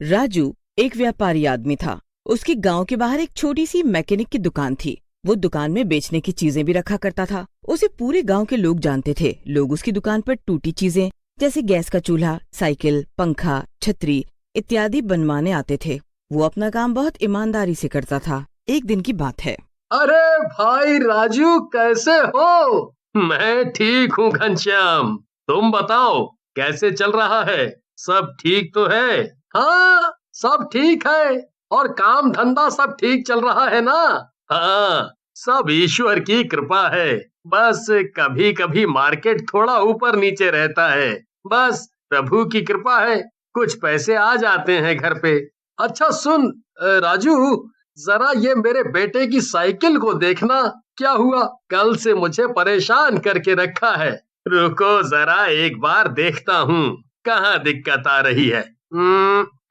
राजू एक व्यापारी आदमी था। उसके गांव के बाहर एक छोटी सी मैकेनिक की दुकान थी। वो दुकान में बेचने की चीजें भी रखा करता था। उसे पूरे गांव के लोग जानते थे। लोग उसकी दुकान पर टूटी चीजें जैसे गैस का चूल्हा, साइकिल, पंखा, छतरी इत्यादि बनवाने आते थे। वो अपना काम बहुत ईमानदारी से करता था। एक दिन की बात है। अरे भाई राजू, कैसे हो? मैं ठीक हूँ घनश्याम। तुम बताओ, कैसे चल रहा है? सब ठीक तो है? हाँ, सब ठीक है। और काम धंधा सब ठीक चल रहा है ना? हाँ, सब ईश्वर की कृपा है। बस कभी कभी मार्केट थोड़ा ऊपर नीचे रहता है। बस प्रभु की कृपा है, कुछ पैसे आ जाते हैं घर पे। अच्छा सुन राजू, जरा ये मेरे बेटे की साइकिल को देखना, क्या हुआ? कल से मुझे परेशान करके रखा है। रुको जरा एक बार देखता हूँ, कहाँ दिक्कत आ रही है।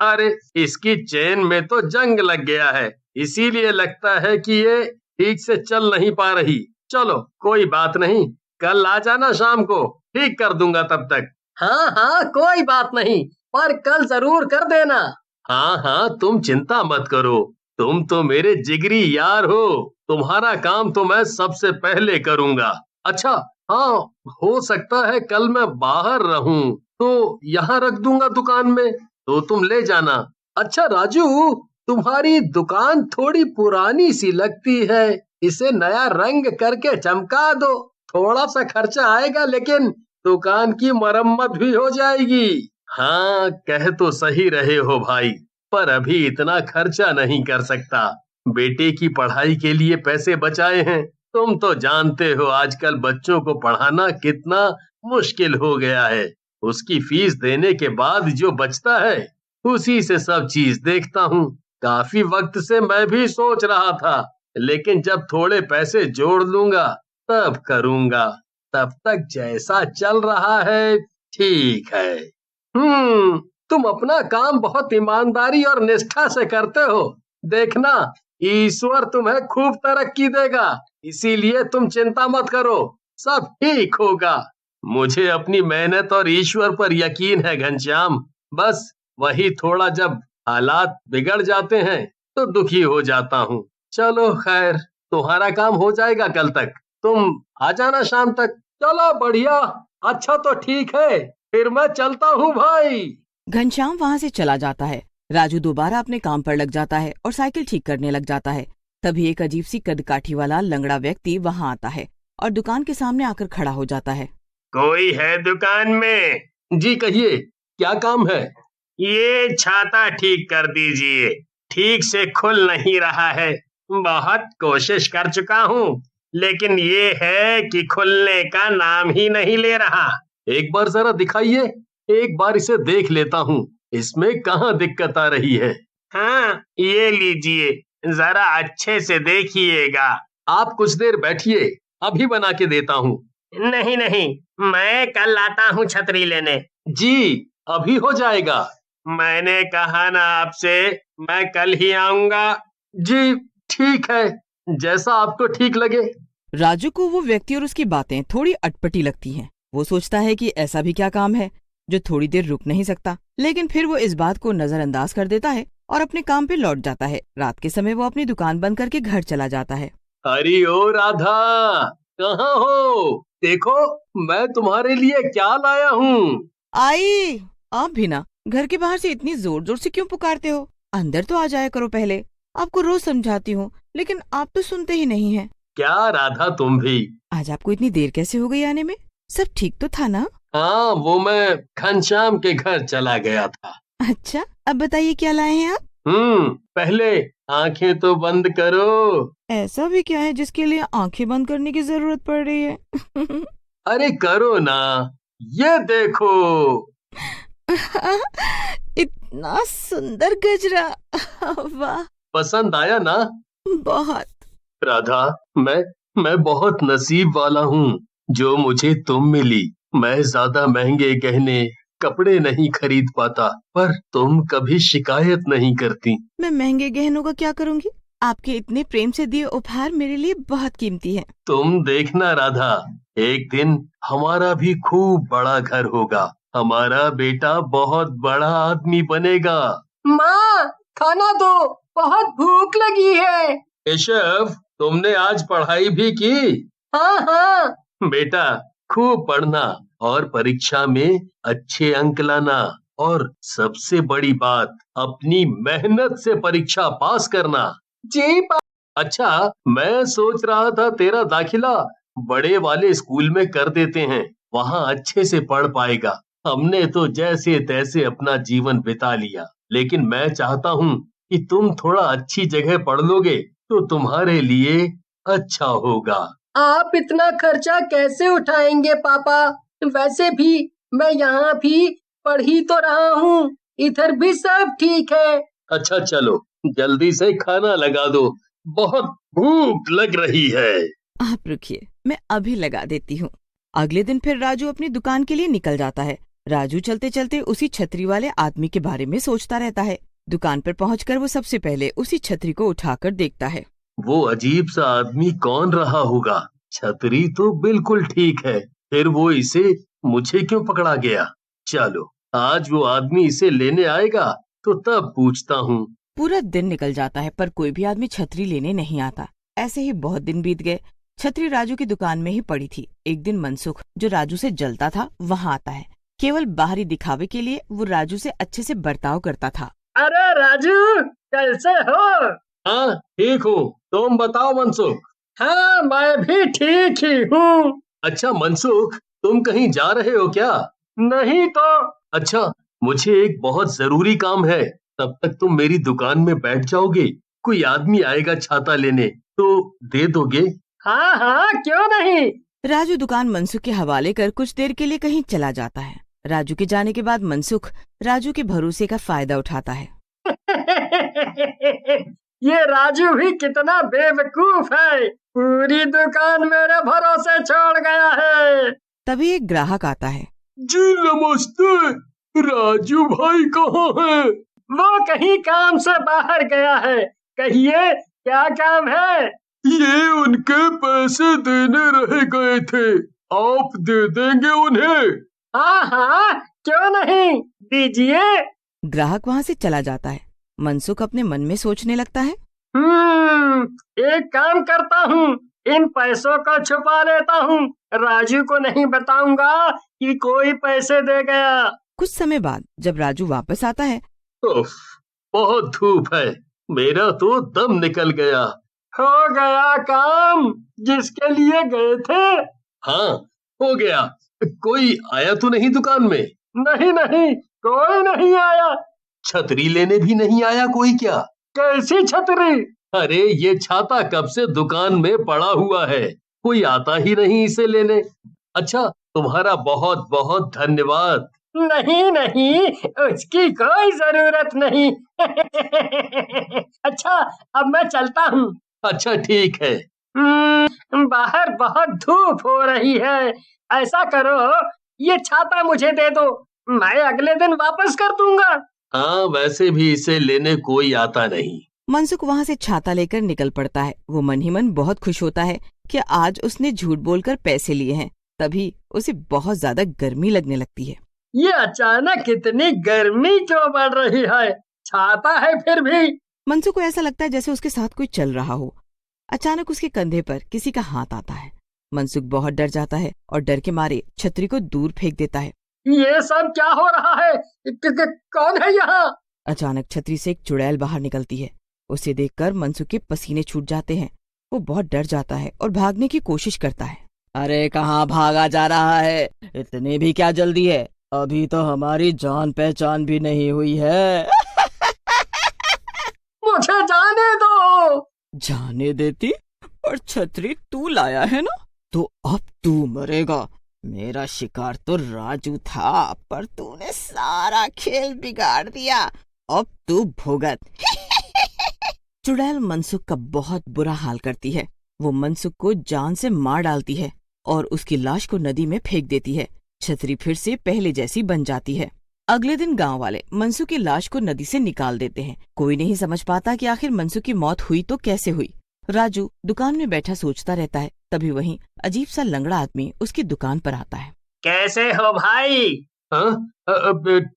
अरे इसकी चेन में तो जंग लग गया है, इसीलिए लगता है कि ये ठीक से चल नहीं पा रही। चलो कोई बात नहीं, कल आ जाना शाम को, ठीक कर दूंगा तब तक। हाँ हाँ, कोई बात नहीं, पर कल जरूर कर देना। हाँ हाँ, तुम चिंता मत करो। तुम तो मेरे जिगरी यार हो, तुम्हारा काम तो मैं सबसे पहले करूंगा। अच्छा हाँ, हो सकता है कल मैं बाहर रहूं, तो यहाँ रख दूंगा दुकान में, तो तुम ले जाना। अच्छा राजू, तुम्हारी दुकान थोड़ी पुरानी सी लगती है, इसे नया रंग करके चमका दो। थोड़ा सा खर्चा आएगा, लेकिन दुकान की मरम्मत भी हो जाएगी। हाँ, कह तो सही रहे हो भाई, पर अभी इतना खर्चा नहीं कर सकता। बेटे की पढ़ाई के लिए पैसे बचाए हैं। तुम तो जानते हो आजकल बच्चों को पढ़ाना कितना मुश्किल हो गया है। उसकी फीस देने के बाद जो बचता है, उसी से सब चीज देखता हूँ। काफी वक्त से मैं भी सोच रहा था, लेकिन जब थोड़े पैसे जोड़ लूंगा तब करूंगा। तब तक जैसा चल रहा है ठीक है। तुम अपना काम बहुत ईमानदारी और निष्ठा से करते हो। देखना, ईश्वर तुम्हें खूब तरक्की देगा, इसीलिए तुम चिंता मत करो, सब ठीक होगा। मुझे अपनी मेहनत और ईश्वर पर यकीन है घनश्याम। बस वही थोड़ा जब हालात बिगड़ जाते हैं तो दुखी हो जाता हूँ। चलो खैर, तुम्हारा काम हो जाएगा कल तक, तुम आ जाना शाम तक। चलो बढ़िया, अच्छा तो ठीक है, फिर मैं चलता हूँ भाई। घनश्याम वहाँ से चला जाता है। राजू दोबारा अपने काम पर लग जाता है और साइकिल ठीक करने लग जाता है। तभी एक अजीब सी कदकाठी वाला लंगड़ा व्यक्ति वहाँ आता है और दुकान के सामने आकर खड़ा हो जाता है। कोई है दुकान में? जी कहिए, क्या काम है? ये छाता ठीक कर दीजिए, ठीक से खुल नहीं रहा है। बहुत कोशिश कर चुका हूँ, लेकिन ये है कि खुलने का नाम ही नहीं ले रहा। एक बार जरा दिखाइए, एक बार इसे देख लेता हूँ, इसमें कहाँ दिक्कत आ रही है। हाँ, ये लीजिए, जरा अच्छे से देखिएगा। आप कुछ देर बैठिए, अभी बना के देता हूँ। नहीं नहीं, मैं कल आता हूँ छतरी लेने। जी, अभी हो जाएगा। मैंने कहा ना आपसे, मैं कल ही आऊंगा। जी ठीक है, जैसा आपको ठीक लगे। राजू को वो व्यक्ति और उसकी बातें थोड़ी अटपटी लगती हैं। वो सोचता है कि ऐसा भी क्या काम है जो थोड़ी देर रुक नहीं सकता, लेकिन फिर वो इस बात को नजरअंदाज कर देता है और अपने काम पे लौट जाता है। रात के समय वो अपनी दुकान बंद करके घर चला जाता है। अरे ओ राधा, कहाँ हो? देखो, मैं तुम्हारे लिए क्या लाया हूँ। आई, आप भी ना घर के बाहर से इतनी जोर जोर से क्यों पुकारते हो? अंदर तो आ जाया करो पहले। आपको रोज समझाती हूँ, लेकिन आप तो सुनते ही नहीं हैं। क्या राधा, तुम भी? आज आपको इतनी देर कैसे हो गई आने में? सब ठीक तो था ना? हाँ, वो मैं घनश्याम के घर चला गया था। अच्छा, अब बताइए क्या लाए हैं आप? पहले आंखें तो बंद करो। ऐसा भी क्या है जिसके लिए आंखें बंद करने की जरूरत पड़ रही है? अरे करो ना, ये देखो। इतना सुंदर गजरा, वाह। पसंद आया ना? बहुत। राधा, मैं बहुत नसीब वाला हूँ जो मुझे तुम मिली। मैं ज्यादा महंगे गहने कपड़े नहीं खरीद पाता, पर तुम कभी शिकायत नहीं करती। मैं महंगे गहनों का क्या करूँगी? आपके इतने प्रेम से दिए उपहार मेरे लिए बहुत कीमती है। तुम देखना राधा, एक दिन हमारा भी खूब बड़ा घर होगा। हमारा बेटा बहुत बड़ा आदमी बनेगा। माँ, खाना दो, बहुत भूख लगी है। केशव, तुमने आज पढ़ाई भी की? हाँ हाँ। बेटा, खूब पढ़ना और परीक्षा में अच्छे अंक लाना, और सबसे बड़ी बात, अपनी मेहनत से परीक्षा पास करना। जी अच्छा, मैं सोच रहा था तेरा दाखिला बड़े वाले स्कूल में कर देते हैं, वहाँ अच्छे से पढ़ पाएगा। हमने तो जैसे तैसे अपना जीवन बिता लिया, लेकिन मैं चाहता हूँ कि तुम थोड़ा अच्छी जगह पढ़ लोगे तो तुम्हारे लिए अच्छा होगा। आप इतना खर्चा कैसे उठाएंगे पापा? वैसे भी मैं यहाँ भी पढ़ ही तो रहा हूँ, इधर भी सब ठीक है। अच्छा चलो, जल्दी से खाना लगा दो, बहुत भूख लग रही है। आप रुकिए, मैं अभी लगा देती हूँ। अगले दिन फिर राजू अपनी दुकान के लिए निकल जाता है। राजू चलते चलते उसी छतरी वाले आदमी के बारे में सोचता रहता है। दुकान पर पहुंचकर वो सबसे पहले उसी छतरी को उठाकर देखता है। वो अजीब सा आदमी कौन रहा होगा? छतरी तो बिल्कुल ठीक है, फिर वो इसे मुझे क्यों पकड़ा गया? चलो, आज वो आदमी इसे लेने आएगा तो तब पूछता हूँ। पूरा दिन निकल जाता है पर कोई भी आदमी छतरी लेने नहीं आता। ऐसे ही बहुत दिन बीत गए। छतरी राजू की दुकान में ही पड़ी थी। एक दिन मनसुख, जो राजू से जलता था, वहाँ आता है। केवल बाहरी दिखावे के लिए वो राजू से अच्छे से बर्ताव करता था। अरे राजू, कैसे हो? हाँ, ठीक हूँ, तुम बताओ मनसुख। हाँ, मैं भी ठीक ही हूँ। अच्छा मनसुख, तुम कहीं जा रहे हो क्या? नहीं तो। अच्छा, मुझे एक बहुत जरूरी काम है, तब तक तुम मेरी दुकान में बैठ जाओगे? कोई आदमी आएगा छाता लेने, तो दे दोगे? हाँ हाँ, क्यों नहीं। राजू दुकान मनसुख के हवाले कर कुछ देर के लिए कहीं चला जाता है। राजू के जाने के बाद मनसुख राजू के भरोसे का फायदा उठाता है। ये राजू भी कितना बेवकूफ है, पूरी दुकान मेरे भरोसे छोड़ गया है। तभी एक ग्राहक आता है। जी नमस्ते, राजू भाई कहाँ है? वो कहीं काम से बाहर गया है। कहिए, क्या काम है? ये उनके पैसे देने रह गए थे, आप दे देंगे उन्हें? हाँ हाँ, क्यों नहीं, दीजिए। ग्राहक वहाँ से चला जाता है। मनसुख अपने मन में सोचने लगता है। एक काम करता हूँ, इन पैसों को छुपा लेता हूँ, राजू को नहीं बताऊंगा कि कोई पैसे दे गया। कुछ समय बाद जब राजू वापस आता है। उफ, बहुत धूप है, मेरा तो दम निकल गया। हो गया काम जिसके लिए गए थे? हाँ, हो गया। कोई आया तो नहीं दुकान में? नहीं नहीं, कोई नहीं आया। छतरी लेने भी नहीं आया कोई क्या? कैसी छतरी? अरे ये छाता कब से दुकान में पड़ा हुआ है, कोई आता ही नहीं इसे लेने। अच्छा, तुम्हारा बहुत बहुत धन्यवाद। नहीं नहीं, उसकी कोई जरूरत नहीं। अच्छा, अब मैं चलता हूँ। अच्छा ठीक है। बाहर बहुत धूप हो रही है, ऐसा करो, ये छाता मुझे दे दो, मैं अगले दिन वापस कर दूंगा। हाँ, वैसे भी इसे लेने कोई आता नहीं। मनसुख वहाँ से छाता लेकर निकल पड़ता है। वो मन ही मन बहुत खुश होता है कि आज उसने झूठ बोलकर पैसे लिए हैं। तभी उसे बहुत ज्यादा गर्मी लगने लगती है। ये अचानक इतनी गर्मी क्यों बढ़ रही है? छाता है फिर भी। मनसुख को ऐसा लगता है जैसे उसके साथ कोई चल रहा हो। अचानक उसके कंधे पर किसी का हाथ आता है। मनसुख बहुत डर जाता है और डर के मारे छतरी को दूर फेंक देता है। ये सब क्या हो रहा है? कौन है यहाँ? अचानक छतरी से एक चुड़ैल बाहर निकलती है। उसे देखकर मनसुख के पसीने छूट जाते हैं। वो बहुत डर जाता है और भागने की कोशिश करता है। अरे कहाँ भागा जा रहा है? इतनी भी क्या जल्दी है? अभी तो हमारी जान पहचान भी नहीं हुई है। मुझे जाने दो। जाने देती? पर छतरी तू लाया है ना, तो अब तू मरेगा। मेरा शिकार तो राजू था, पर तूने सारा खेल बिगाड़ दिया। अब तू भुगत। चुड़ैल मनसुख का बहुत बुरा हाल करती है। वो मनसुख को जान से मार डालती है और उसकी लाश को नदी में फेंक देती है। छतरी फिर से पहले जैसी बन जाती है। अगले दिन गांव वाले मनसुख की लाश को नदी से निकाल देते हैं। कोई नहीं समझ पाता कि आखिर मनसुख की मौत हुई तो कैसे हुई। राजू दुकान में बैठा सोचता रहता है। तभी वहीं अजीब सा लंगड़ा आदमी उसकी दुकान पर आता है। कैसे हो भाई? हाँ,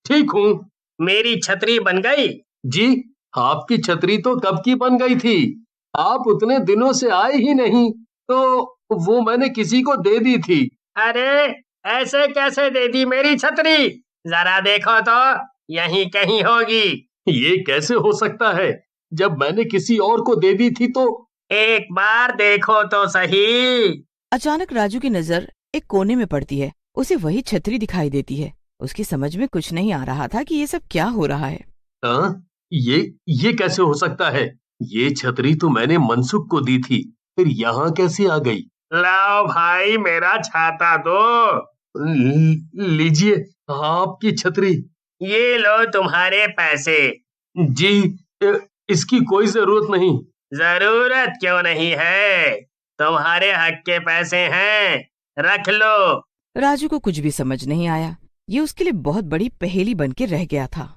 ठीक हूँ। मेरी छतरी बन गई? जी, आपकी छतरी तो कब की बन गई थी। आप उतने दिनों से आए ही नहीं, तो वो मैंने किसी को दे दी थी। अरे ऐसे कैसे दे दी मेरी छतरी? जरा देखो तो, यहीं कहीं होगी। ये कैसे हो सकता है? जब मैंने किसी और को दे दी थी तो। एक बार देखो तो सही। अचानक राजू की नजर एक कोने में पड़ती है। उसे वही छतरी दिखाई देती है। उसकी समझ में कुछ नहीं आ रहा था कि ये सब क्या हो रहा है। हाँ, ये कैसे हो सकता है? ये छतरी तो मैंने मनसुख को दी थी, फिर यहाँ कैसे आ गई? लाओ भाई मेरा छाता दो। लीजिए आपकी छतरी। ये लो तुम्हारे पैसे। जी, इसकी कोई जरूरत नहीं। जरूरत क्यों नहीं है? तुम्हारे हक के पैसे हैं, रख लो। राजू को कुछ भी समझ नहीं आया। ये उसके लिए बहुत बड़ी पहेली बन के रह गया था।